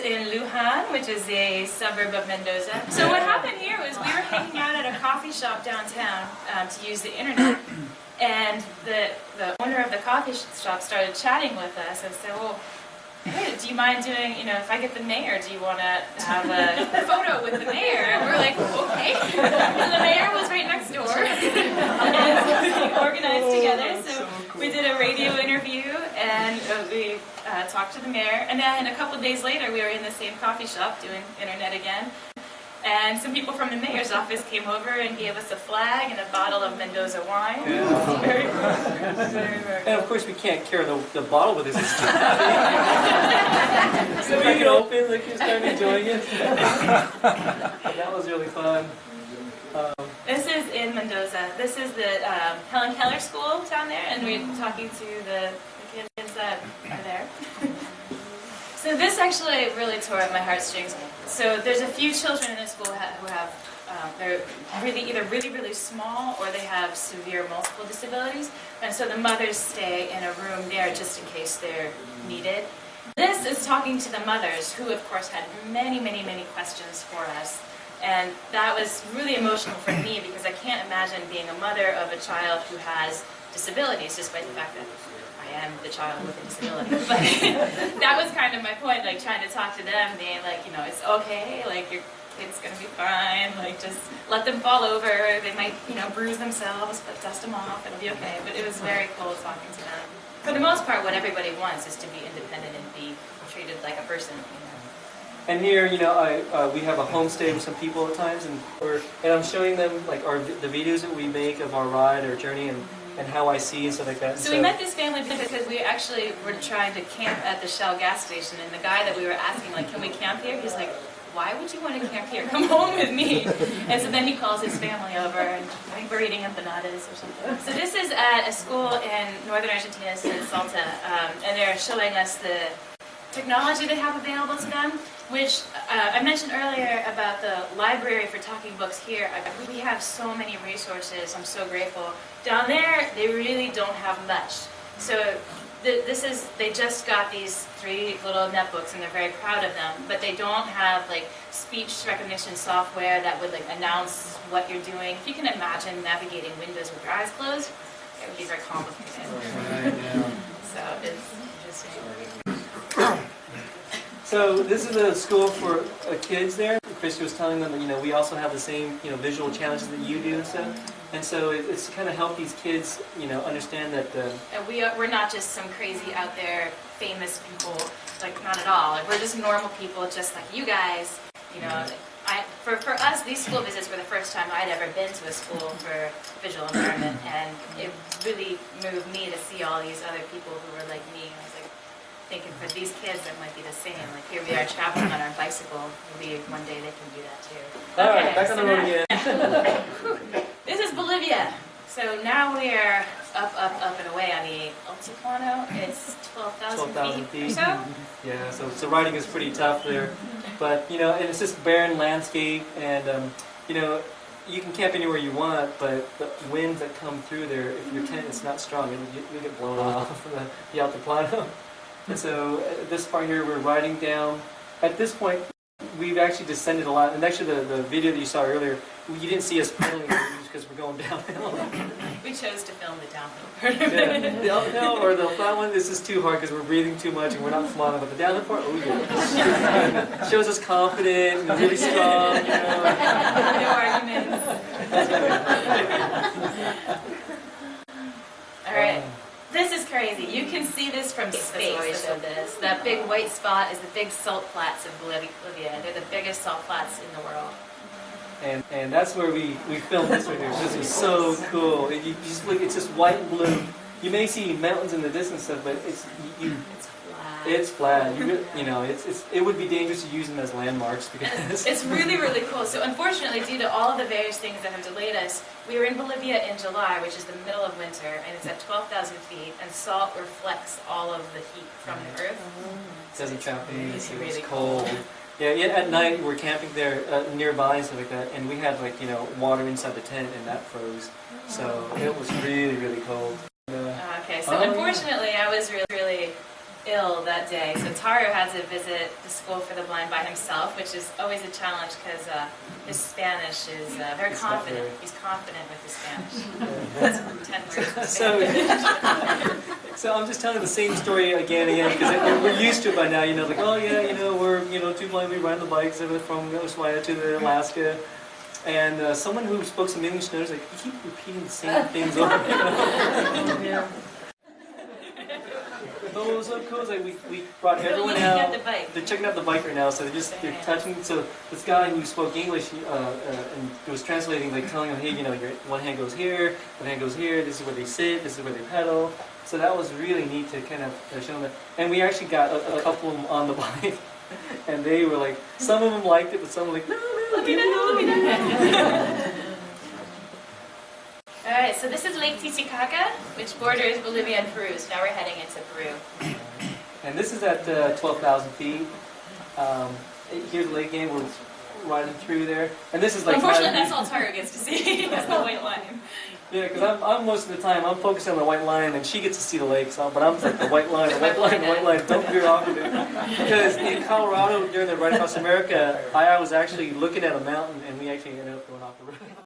in Luján, which is a suburb of Mendoza. So what happened here was we were hanging out at a coffee shop downtown to use the internet, and the owner of the coffee shop started chatting with us and said, well, hey, do you mind doing, if I get the mayor, do you want to have a photo with the mayor? And we're like, okay. And the mayor was right next door. And so we organized together. So we did a radio interview, and we talked to the mayor. And then a couple of days later, we were in the same coffee shop doing internet again. And some people from the mayor's office came over and gave us a flag and a bottle of Mendoza wine. Yeah. Very cool. Very And of course we can't carry the bottle with us. It's too heavy. So we can open, like you start enjoying it. That was really fun. This is in Mendoza. This is the Helen Keller School down there, and we're talking to the kids that are there. So this actually really tore at my heartstrings. So there's a few children in this school who have, they're either really small, or they have severe multiple disabilities. And so the mothers stay in a room there just in case they're needed. This is talking to the mothers, who of course had many questions for us. And that was really emotional for me, because I can't imagine being a mother of a child who has disabilities, despite the fact that I am the child with a disability. But that was kind of my point, like trying to talk to them, being like, it's okay, like your kid's gonna be fine, like just let them fall over, they might, bruise themselves, but dust them off, it'll be okay. But it was very cool talking to them. For the most part, what everybody wants is to be independent and be treated like a person, And here, we have a homestay with some people at times, and I'm showing them like the videos that we make of our ride, our journey, and how I see and stuff like that. So we met this family because we actually were trying to camp at the Shell gas station, and the guy that we were asking, like, can we camp here? He's like, why would you want to camp here? Come home with me. And so then he calls his family over, and I think we're eating empanadas or something. So this is at a school in northern Argentina, in Salta, and they're showing us the technology they have available to them, which I mentioned earlier about the library for talking books here. We have so many resources. I'm so grateful. Down there, they really don't have much. So they just got these 3 little netbooks, and they're very proud of them, but they don't have like speech recognition software that would like announce what you're doing. If you can imagine navigating Windows with your eyes closed, it would be very complicated. Right, yeah. So it's interesting. So this is a school for kids there. Christy was telling them that we also have the same visual challenges that you do and stuff. And so it's kind of help these kids understand that. And we're not just some crazy out there famous people, like not at all. Like we're just normal people, just like you guys. For us, these school visits were the first time I'd ever been to a school for visual impairment, and it really moved me to see all these other people who were like me. I was like thinking, for these kids, that might be the same. Like here we are traveling on our bicycle. Maybe one day they can do that too. All right, back on the road again. This is Bolivia. So now we are up and away on the Altiplano. It's 12,000 feet or so. Yeah, so riding is pretty tough there. But, and it's just barren landscape, and, you can camp anywhere you want, but the winds that come through there, if your tent is not strong, you'll get blown off the Altiplano. And so this part here, we're riding down. At this point, we've actually descended a lot. And actually, the video that you saw earlier, you didn't see us pedaling because we're going downhill. We chose to film the downhill part of it. Yeah, the uphill or the flat one, this is too hard because we're breathing too much and we're not smiling. But the downhill part, oh yeah. Shows us confident and really strong. No arguments. All right. This is crazy. You can see this from space. That big white spot is the big salt flats of Bolivia. They're the biggest salt flats in the world. And that's where we filmed this right here. This is so cool. You just look, it's just white and blue. You may see mountains in the distance, but it's flat. It's flat. It would be dangerous to use them as landmarks because it's really cool. So unfortunately, due to all of the various things that have delayed us, we were in Bolivia in July, which is the middle of winter, and it's at 12,000 feet, and salt reflects all of the heat from the earth. It doesn't trap me. It's really cold. Yeah, at night we're camping there nearby and stuff like that, and we had water inside the tent, and that froze. So it was really cold. Okay, so unfortunately, I was really ill that day, so Taro had to visit the school for the blind by himself, which is always a challenge because his Spanish is very It's not confident. very- He's confident with his Spanish. 10 words in So, Spanish. so I'm just telling the same story again and again because we're used to it by now. You know, like, oh yeah, you know, we're two blind, we ride the bikes from Ushuaia to Alaska. And someone who spoke some English knows, like, you keep repeating the same things over and over. But what was so cool is like we brought everyone looking at out. the bike. They're checking out the bike right now, so they're touching. So this guy who spoke English and was translating, like telling them, hey, you know, your one hand goes here, one hand goes here. This is where they sit. This is where they pedal. So that was really neat to kind of show them. And we actually got a couple of them on the bike, and they were like, some of them liked it, but some were like, no, Let me know, let me know. All right, so this is Lake Titicaca, which borders Bolivia and Peru. So now we're heading into Peru. And this is at 12,000 feet. Here's the lake again. We're riding through there, and this is like. Unfortunately, that's all Taro gets to see. That's the white line. Yeah, because I'm most of the time I'm focused on the white line, and she gets to see the lake. So, but I'm like the white line, the white line, the white line. Don't veer off of it. Because in Colorado during the Ride Across America, I was actually looking at a mountain, and we actually ended up going off the road.